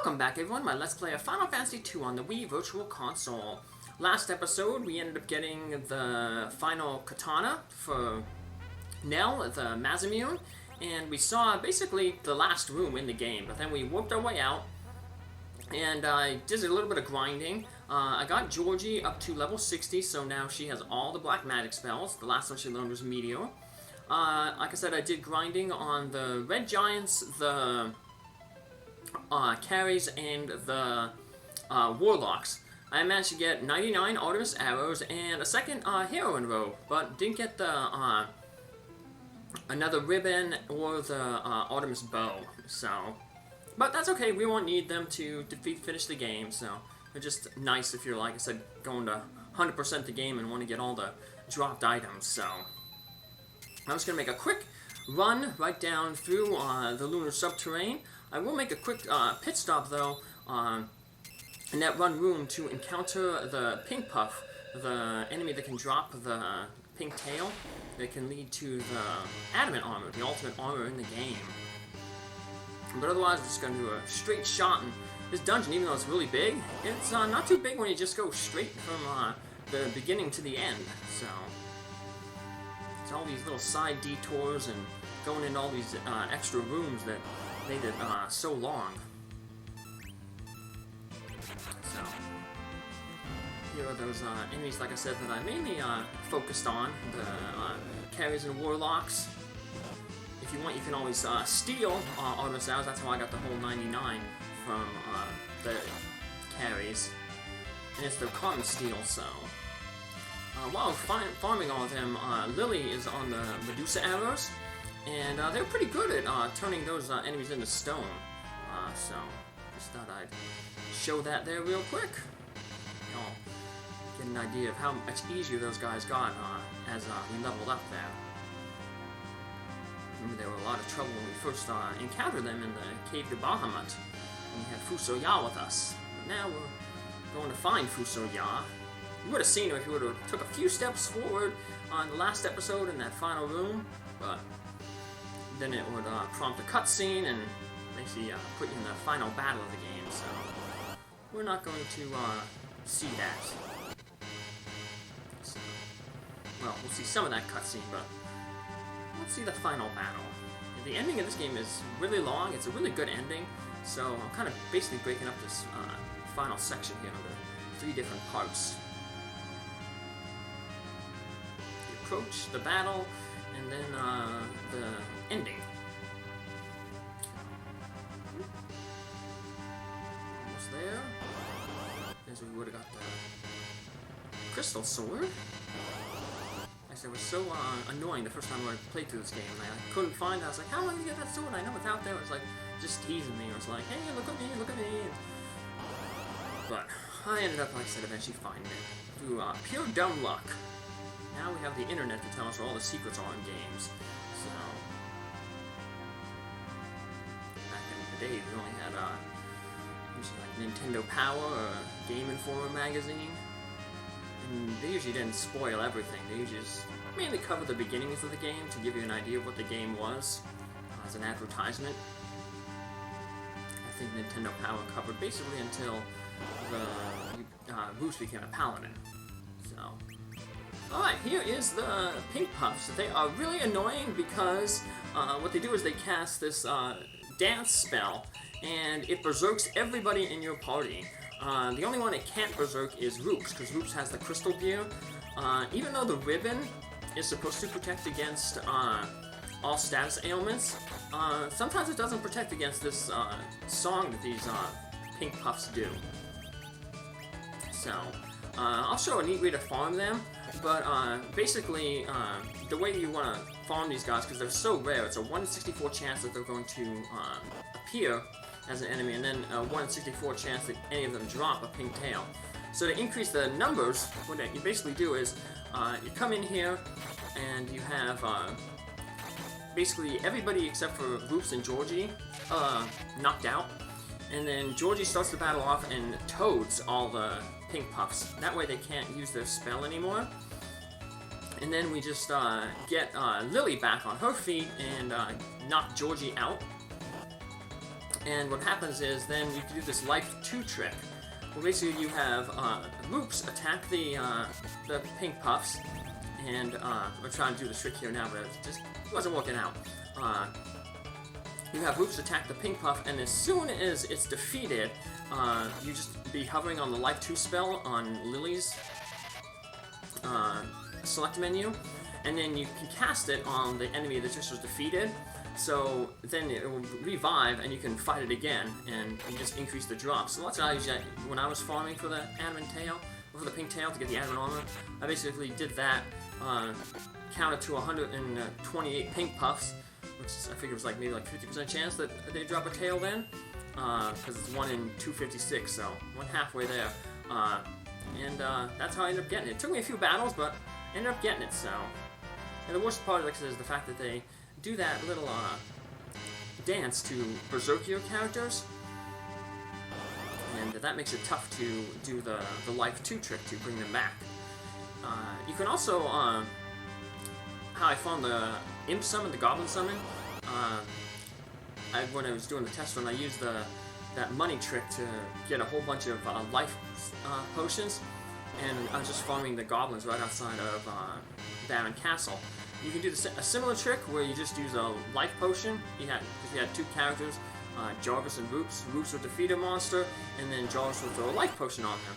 Welcome back everyone, my Let's Play of Final Fantasy II on the Wii Virtual Console. Last episode we ended up getting the final katana for Nell, the Mazamune, and we saw basically the last room in the game, but then we worked our way out, and I did a little bit of grinding. I got Georgie up to level 60, so now she has all the black magic spells. The last one she learned was meteo. Like I said, I did grinding on the red giants, the carries, and the warlocks. I managed to get 99 Artemis arrows and a second heroine robe, but didn't get the another ribbon or the Artemis bow. So, but that's okay. We won't need them to finish the game. So they're just nice if you're, like I said, going to 100% the game and want to get all the dropped items. So I'm just gonna make a quick run right down through the lunar subterranean. I will make a quick pit stop though in that run room to encounter the PinkPuff, the enemy that can drop the pink tail that can lead to the adamant armor, the ultimate armor in the game. But otherwise, we're just going to do a straight shot. And this dungeon, even though it's really big, it's not too big when you just go straight from the beginning to the end. So it's all these little side detours and going into all these extra rooms that made it so long. So here are those enemies, like I said, that I mainly focused on, the carries and warlocks. If you want, you can always steal Artemis arrows. That's how I got the whole 99 from the carries. And it's the common steal, so while farming all of them, Lily is on the Medusa arrows. And they're pretty good at turning those enemies into stone. So, just thought I'd show that there real quick. Y'all get an idea of how much easier those guys got as we leveled up there. Remember, there were a lot of trouble when we first encountered them in the Cave de Bahamut. And we had Fusoya with us. But now we're going to find Fusoya. You would have seen her if you would have took a few steps forward on the last episode in that final room. But then it would prompt a cutscene and basically put you in the final battle of the game, so we're not going to see that. So, well, we'll see some of that cutscene, but let's see the final battle. The ending of this game is really long. It's a really good ending, so I'm kind of basically breaking up this final section here into 3 different parts. The approach, the battle, and then the ending. Almost there. There's where we would have got the crystal sword. I said it was so annoying the first time I played through this game. I couldn't find it. I was like, how am I going to get that sword? I know it's out there. It was like, just teasing me. It was like, hey, look at me, look at me. But I ended up, like I said, eventually finding it through pure dumb luck. Now we have the internet to tell us where all the secrets are in games. So, back in the day, we only had usually like Nintendo Power or Game Informer magazine, and they usually didn't spoil everything. They usually just mainly cover the beginnings of the game to give you an idea of what the game was as an advertisement. I think Nintendo Power covered basically until the Rupes became a paladin. So. Alright, here is the PinkPuffs. They are really annoying because what they do is they cast this dance spell, and it berserks everybody in your party. The only one it can't berserk is Rupes, because Rupes has the crystal gear. Even though the ribbon is supposed to protect against all status ailments, sometimes it doesn't protect against this song that these PinkPuffs do. So, I'll show a neat way to farm them. But basically, the way you want to farm these guys, because they're so rare, it's a 1 in 64 chance that they're going to appear as an enemy, and then a 1 in 64 chance that any of them drop a pink tail. So to increase the numbers, what you basically do is you come in here and you have basically everybody except for Rupes and Georgie knocked out, and then Georgie starts the battle off and toads all the PinkPuffs. That way they can't use their spell anymore. And then we just get Lily back on her feet and knock Georgie out. And what happens is then you can do this life 2 trick. Well, basically you have Rupes attack the PinkPuffs, and we're trying to do the trick here now, but it just wasn't working out. You have Rupes attack the PinkPuff, and as soon as it's defeated, you just be hovering on the life 2 spell on Lily's select menu, and then you can cast it on the enemy that just was defeated. So then it will revive, and you can fight it again, and you just increase the drop. So that's what I usually, when I was farming for the adamant tail, or for the pink tail to get the adamant armor, I basically did that, counted to 128 PinkPuffs, which I figured was like maybe like 50% chance that they drop a tail then, because it's 1 in 256, so one halfway there. And that's how I ended up getting it. It took me a few battles, but I ended up getting it. So, and the worst part, like I said, is the fact that they do that little dance to Berserkier characters, and that makes it tough to do the life 2 trick to bring them back. You can also, how I found the Imp Summon, the Goblin Summon, when I was doing the test run, I used that money trick to get a whole bunch of life potions, and I was just farming the goblins right outside of Baron Castle. You can do a similar trick where you just use a life potion. Because you had 2 characters, Jarvis and Rupes. Rupes would defeat a monster, and then Jarvis would throw a life potion on him.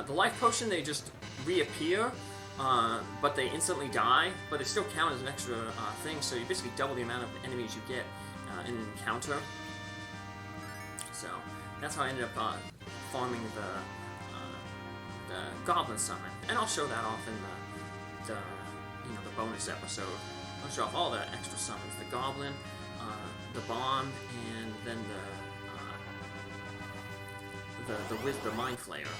The life potion, they just reappear, but they instantly die, but they still count as an extra thing, so you basically double the amount of enemies you get in an encounter. So that's how I ended up farming the Goblin Summon, and I'll show that off in the bonus episode. I'll show off all the extra summons: the Goblin, the Bomb, and then the Mind Flayer.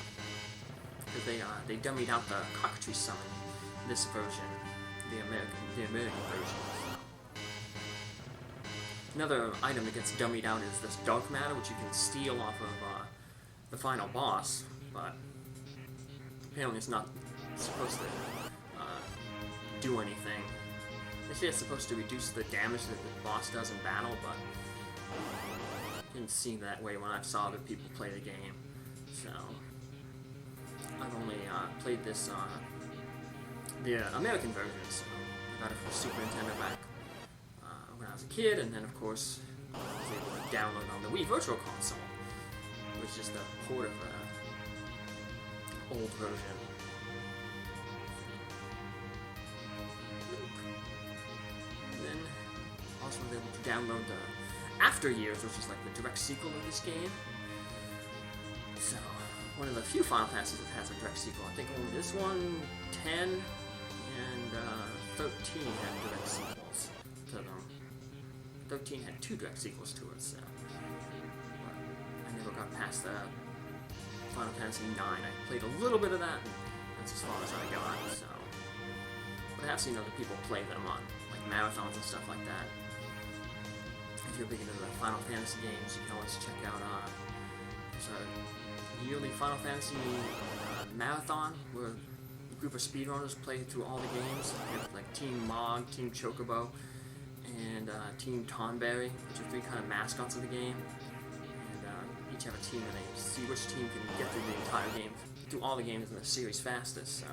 Because they dummied out the Cockatrice Summon in this version, the American version. Another item that gets dummied out is this Dark Matter, which you can steal off of the final boss, but apparently it's not supposed to do anything. They say it's supposed to reduce the damage that the boss does in battle, but it didn't seem that way when I saw other people play the game. So I've only played this the American version, so I got it for Super Nintendo back when I was a kid, and then of course I was able to download it on the Wii Virtual Console, which is the port of the old version. And then also I was able to download the After Years, which is like the direct sequel of this game. So one of the few Final Fantasies that has a direct sequel. I think only this one, 10, and 13 had direct sequels to them. 13 had 2 direct sequels to it, so I never got past the Final Fantasy 9. I played a little bit of that, and that's as far as I got, so. But I have seen other people play them on like marathons and stuff like that. If you're big into the Final Fantasy games, you can always check out there's a yearly Final Fantasy marathon where a group of speedrunners play through all the games. You have like Team Mog, Team Chocobo, and Team Tonberry, which are 3 kind of mascots of the game. And each have a team, and they see which team can get through the entire game, through all the games in the series fastest.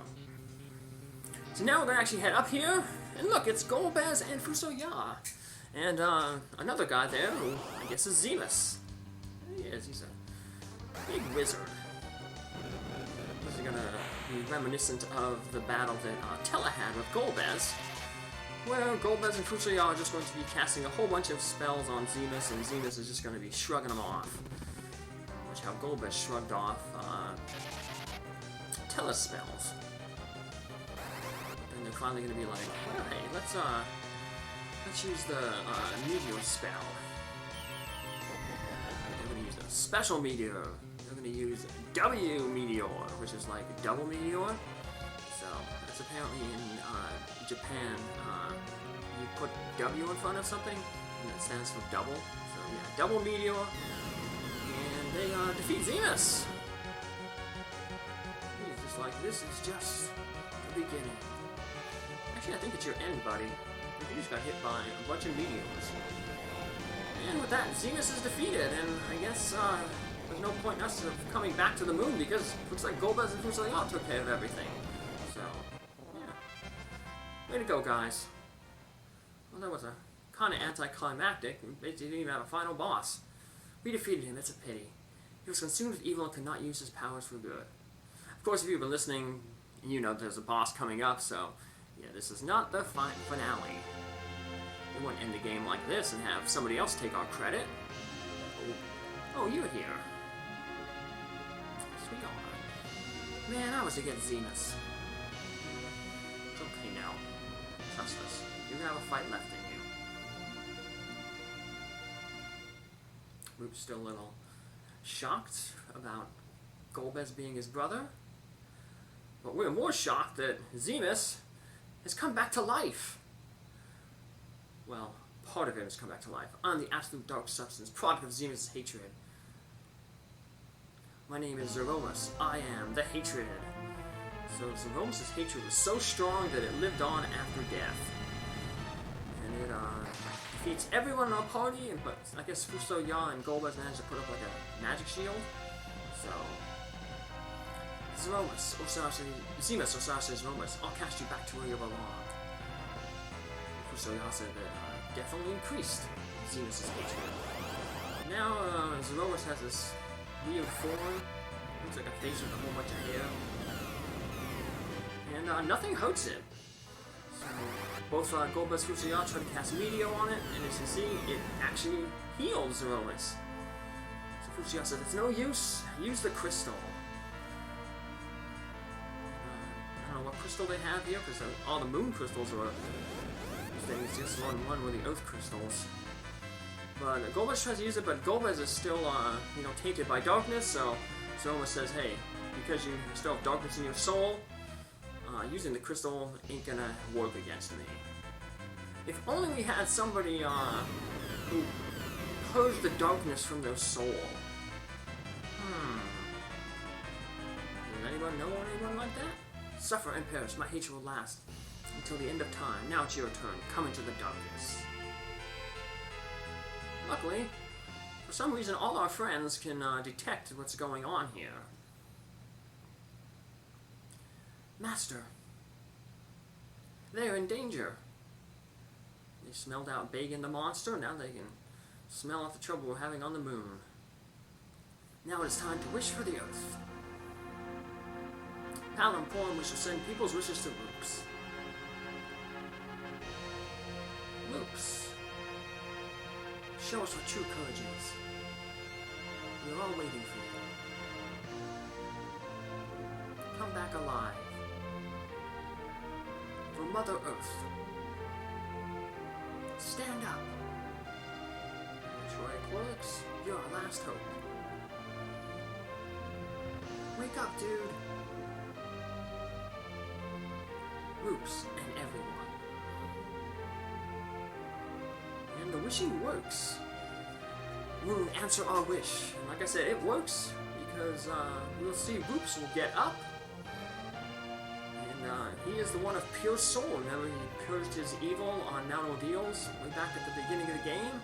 So now we're gonna actually head up here, and look, it's Golbez and Fusoya, and another guy there who I guess is Zemus. There he is. He's a big wizard. This is gonna be reminiscent of the battle that Tella had with Golbez, where Golbez and Fusoya are just going to be casting a whole bunch of spells on Zemus, and Zemus is just going to be shrugging them off. Which how Golbez shrugged off Tella's spells. But then they're finally going to be like, hey, let's use the Meteor spell. They're going to use a special Meteor. They're going to use W Meteor, which is like double Meteor. So that's apparently in Japan. You put W in front of something, and it stands for double. So yeah, double Meteor, and they defeat Zemus. He's just like, this is just the beginning. Actually, I think it's your end, buddy. You just got hit by a bunch of meteors. And with that, Zemus is defeated, and I guess there's no point in us coming back to the moon because it looks like Golbez and Fusoyar took care of everything. So, yeah. Way to go, guys. Well, that was a kind of anticlimactic. We basically didn't even have a final boss. We defeated him, it's a pity. He was consumed with evil and could not use his powers for good. Of course, if you've been listening, you know there's a boss coming up, so yeah, this is not the finale. We wouldn't end the game like this and have somebody else take our credit. Oh, you're here. Yes, we are. Man, I was against Zemus. It's okay now. Trust us. You have a fight left in you. Rupes still a little shocked about Golbez being his brother. But we're more shocked that Zemus has come back to life. Well, part of him has come back to life. I'm the absolute dark substance, product of Zemus' hatred. My name is Zemus. I am the hatred. So Zemus' hatred was so strong that it lived on after death. And it defeats everyone in our party, but I guess Fusoyar and Golbez managed to put up like a magic shield. So Zemus, I'll cast you back to where you belong. Fusoyar said that definitely increased Zemus' hatred. Now Zemus has this weird form, looks like a face with a whole bunch of hair, and nothing hurts it. So both Golbez and Fusoyar try to cast meteo on it, and as you see, it actually heals Zemus. So Fusoyar said, it's no use, use the crystal. I don't know what crystal they have here, because all the moon crystals are things, just one with the earth crystals. But Golbez tries to use it, but Golbez is still, tainted by darkness, so Zemus says, hey, because you still have darkness in your soul, using the crystal ain't gonna work against me. If only we had somebody, who purged the darkness from their soul. Does anyone know anyone like that? Suffer and perish, my hatred will last until the end of time. Now it's your turn. Come into the darkness. Luckily, for some reason, all our friends can detect what's going on here. Master, they're in danger. They smelled out Bagan the monster. Now they can smell out the trouble we're having on the moon. Now it's time to wish for the earth. Paladin poem, we shall send people's wishes to Rupes. Rupes, show us what true courage is. We're all waiting for you. Come back alive. For Mother Earth. Stand up. Troy Clerks, you're our last hope. Wake up, dude. Rupes and everyone. And the wishing works. Moon, answer our wish. And like I said, it works because we'll see Rupes will get up. And he is the one of pure soul. Remember, he purged his evil on Mount Ordeals way back at the beginning of the game.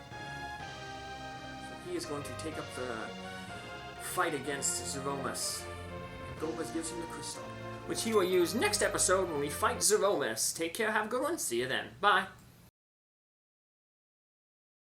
So he is going to take up the fight against Zemus. And Golbez gives him the crystal, which he will use next episode when we fight Zemus. Take care, have a good one, see you then. Bye.